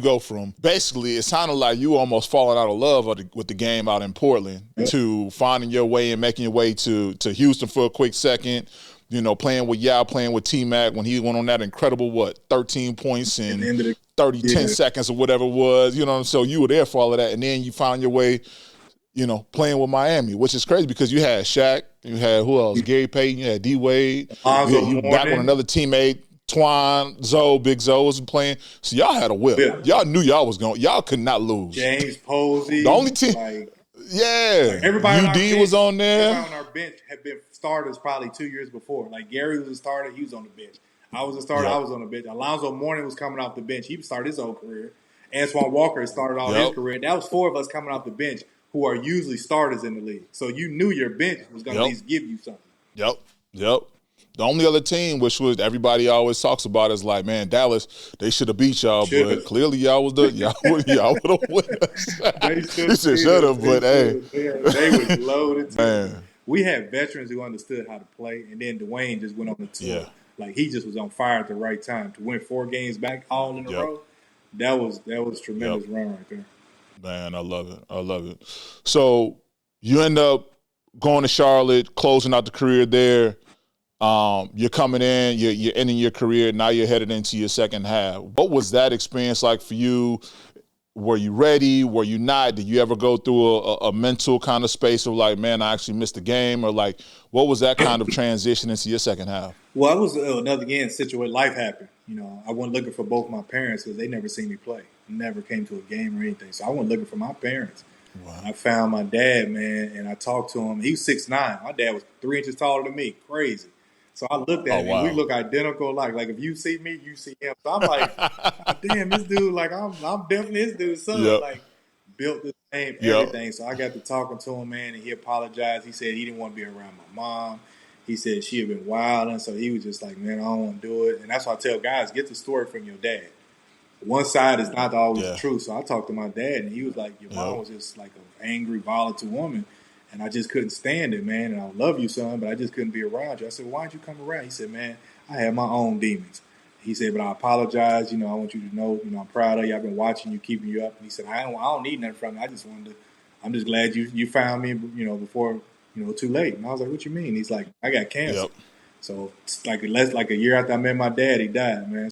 go from basically, it sounded like you almost falling out of love with the game out in Portland to finding your way and making your way to Houston for a quick second. Playing with Yao, playing with T-Mac when he went on that incredible, 13 points in 10 seconds or whatever it was. So you were there for all of that. And then you found your way, playing with Miami, which is crazy because you had Shaq, you had who else? Gary Payton, you had D-Wade. You back with another teammate, Dwyane, Zoe, Big Zoe was playing. So y'all had a whip. Yeah. Y'all knew y'all could not lose. James Posey. The only team. Everybody UD was on there. Everybody on our bench had been starters probably 2 years before. Like Gary was a starter, he was on the bench. I was a starter, I was on the bench. Alonzo Mourning was coming off the bench. He started his whole career. Antoine Walker started all his career. That was 4 of us coming off the bench who are usually starters in the league. So you knew your bench was going to at least give you something. Yep. The only other team, which was everybody always talks about, is like, man, Dallas, they should have beat y'all, but clearly y'all would have won us. He said, shut up, but hey. They was loaded. Man. We had veterans who understood how to play, and then Dwyane just went on the tour. Yeah. Like, he just was on fire at the right time. To win 4 games back all in a row, that was a tremendous run right there. Man, I love it. So you end up going to Charlotte, closing out the career there. You're coming in, you're ending your career. Now you're headed into your second half. What was that experience like for you? Were you ready? Were you not? Did you ever go through a mental kind of space of like, man, I actually missed the game? Or like, what was that kind of transition into your second half? Well, I was another situation. Life happened. I wasn't looking for both my parents because they never seen me play. Never came to a game or anything. So I wasn't looking for my parents. Wow. I found my dad, man, and I talked to him. He was 6'9". My dad was 3 inches taller than me. Crazy. So I looked at him, and we look identical. Like if you see me, you see him. So I'm like, damn, this dude, like I'm definitely this dude's son. Like built the same everything. So I got to talking to him, man, and he apologized. He said he didn't want to be around my mom. He said she had been wild, and so he was just like, man, I don't want to do it. And that's why I tell guys, get the story from your dad. One side is not always the truth. So I talked to my dad, and he was like, your mom was just like an angry, volatile woman. And I just couldn't stand it, man. And I love you, son, but I just couldn't be around you. I said, why don't you come around? He said, man, I have my own demons. He said, but I apologize. I want you to know, I'm proud of you. I've been watching you, keeping you up. And he said, I don't need nothing from you. I'm just glad you found me, before, too late. And I was like, what you mean? He's like, I got cancer. So it's like a year after I met my dad, he died, man.